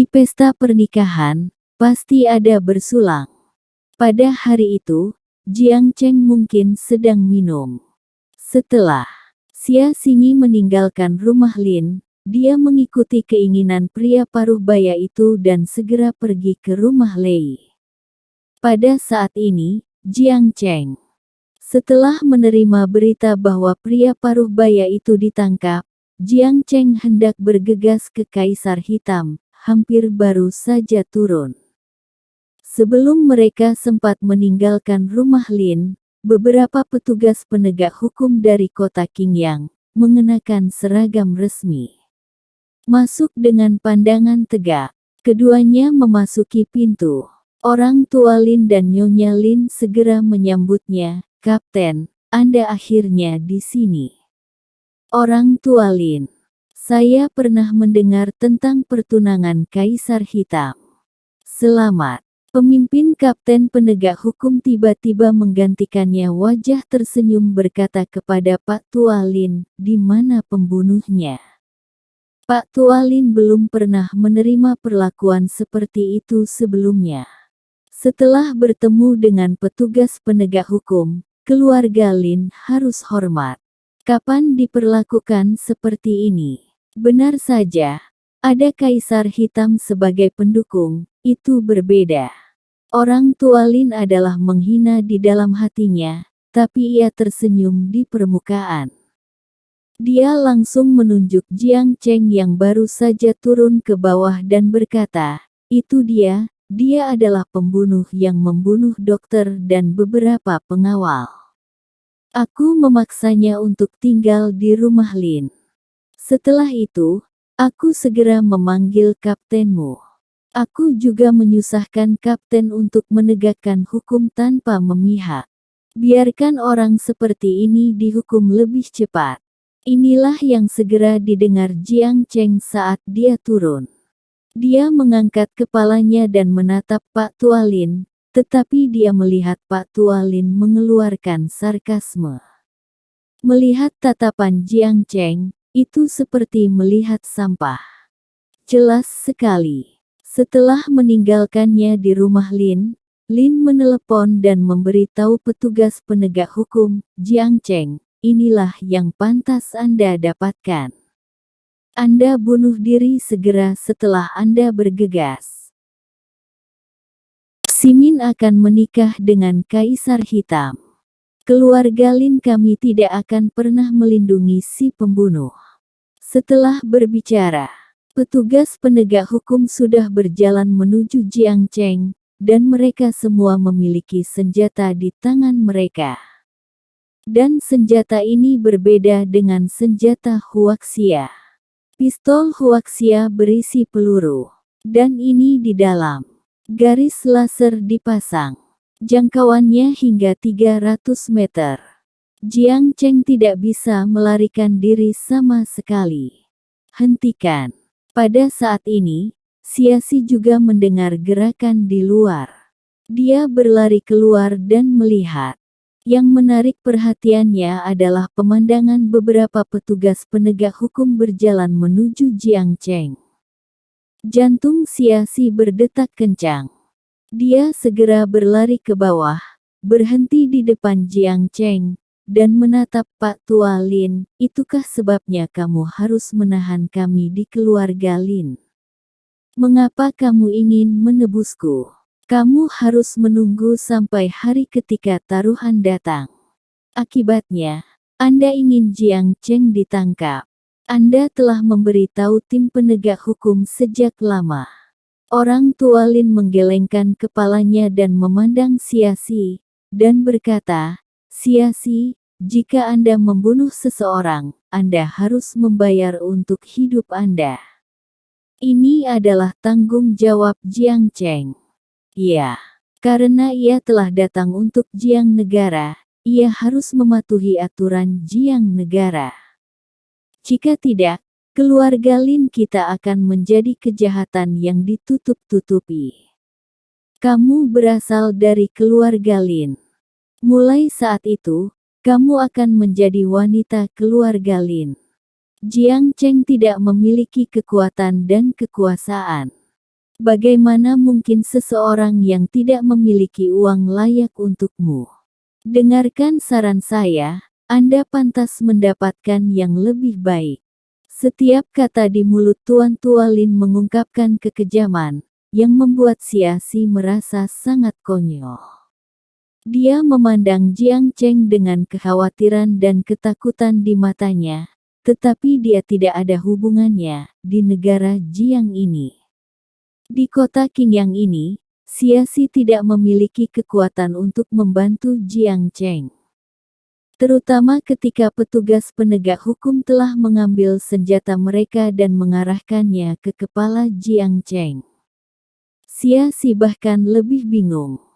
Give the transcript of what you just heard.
pesta pernikahan, pasti ada bersulang. Pada hari itu, Jiang Cheng mungkin sedang minum. Setelah Xia Xingyi meninggalkan rumah Lin, dia mengikuti keinginan pria paruh baya itu dan segera pergi ke rumah Lei. Pada saat ini, Jiang Cheng, setelah menerima berita bahwa pria paruh baya itu ditangkap, Jiang Cheng hendak bergegas ke Kaisar Hitam, hampir baru saja turun. Sebelum mereka sempat meninggalkan rumah Lin, beberapa petugas penegak hukum dari kota Qingyang, mengenakan seragam resmi, masuk dengan pandangan tegak. Keduanya memasuki pintu. Orang tua Lin dan Nyonya Lin segera menyambutnya. "Kapten, Anda akhirnya di sini." Orang tua Lin, "Saya pernah mendengar tentang pertunangan Kaisar Hitam." "Selamat." Pemimpin Kapten penegak hukum tiba-tiba menggantikannya. Wajah tersenyum berkata kepada Pak Tua Lin, "Di mana pembunuhnya?" Pak Tua Lin belum pernah menerima perlakuan seperti itu sebelumnya. Setelah bertemu dengan petugas penegak hukum, keluarga Lin harus hormat. Kapan diperlakukan seperti ini? Benar saja, ada Kaisar Hitam sebagai pendukung, itu berbeda. Orang tua Lin adalah menghina di dalam hatinya, tapi ia tersenyum di permukaan. Dia langsung menunjuk Jiang Cheng yang baru saja turun ke bawah dan berkata, "Itu dia adalah pembunuh yang membunuh dokter dan beberapa pengawal. Aku memaksanya untuk tinggal di rumah Lin. Setelah itu, aku segera memanggil kaptenmu. Aku juga menyusahkan kapten untuk menegakkan hukum tanpa memihak. Biarkan orang seperti ini dihukum lebih cepat." Inilah yang segera didengar Jiang Cheng saat dia turun. Dia mengangkat kepalanya dan menatap Pak Tua Lin, tetapi dia melihat Pak Tua Lin mengeluarkan sarkasme. Melihat tatapan Jiang Cheng, itu seperti melihat sampah. Jelas sekali. Setelah meninggalkannya di rumah Lin, Lin menelepon dan memberitahu petugas penegak hukum, "Jiang Cheng, inilah yang pantas Anda dapatkan. Anda bunuh diri segera setelah Anda bergegas. Simin akan menikah dengan Kaisar Hitam. Keluarga Lin kami tidak akan pernah melindungi si pembunuh." Setelah berbicara, petugas penegak hukum sudah berjalan menuju Jiang Cheng, dan mereka semua memiliki senjata di tangan mereka. Dan senjata ini berbeda dengan senjata Huaxia. Pistol Huaxia berisi peluru, dan ini di dalam. Garis laser dipasang. Jangkauannya hingga 300 meter. Jiang Cheng tidak bisa melarikan diri sama sekali. Hentikan. Pada saat ini, Xia Xi juga mendengar gerakan di luar. Dia berlari keluar dan melihat. Yang menarik perhatiannya adalah pemandangan beberapa petugas penegak hukum berjalan menuju Jiang Cheng. Jantung Xia Xi berdetak kencang. Dia segera berlari ke bawah, berhenti di depan Jiang Cheng, dan menatap Pak Tua Lin. "Itukah sebabnya kamu harus menahan kami di keluarga Lin? Mengapa kamu ingin menebusku? Kamu harus menunggu sampai hari ketika taruhan datang. Akibatnya, Anda ingin Jiang Cheng ditangkap. Anda telah memberitahu tim penegak hukum sejak lama." Orang tua Lin menggelengkan kepalanya dan memandang Xia Xi, dan berkata, "Xia Xi, jika Anda membunuh seseorang, Anda harus membayar untuk hidup Anda. Ini adalah tanggung jawab Jiang Cheng." "Ya, karena ia telah datang untuk Jiang negara, ia harus mematuhi aturan Jiang negara. Jika tidak, keluarga Lin kita akan menjadi kejahatan yang ditutup-tutupi. Kamu berasal dari keluarga Lin. Mulai saat itu, kamu akan menjadi wanita keluarga Lin." Jiang Cheng tidak memiliki kekuatan dan kekuasaan. Bagaimana mungkin seseorang yang tidak memiliki uang layak untukmu? Dengarkan saran saya, Anda pantas mendapatkan yang lebih baik. Setiap kata di mulut Tuan Tualin mengungkapkan kekejaman, yang membuat Sia-Si merasa sangat konyol. Dia memandang Jiang Cheng dengan kekhawatiran dan ketakutan di matanya, tetapi dia tidak ada hubungannya di negara Jiang ini. Di kota Qingyang ini, Sia-Si tidak memiliki kekuatan untuk membantu Jiang Cheng. Terutama ketika petugas penegak hukum telah mengambil senjata mereka dan mengarahkannya ke kepala Jiang Cheng. Sia-Si bahkan lebih bingung.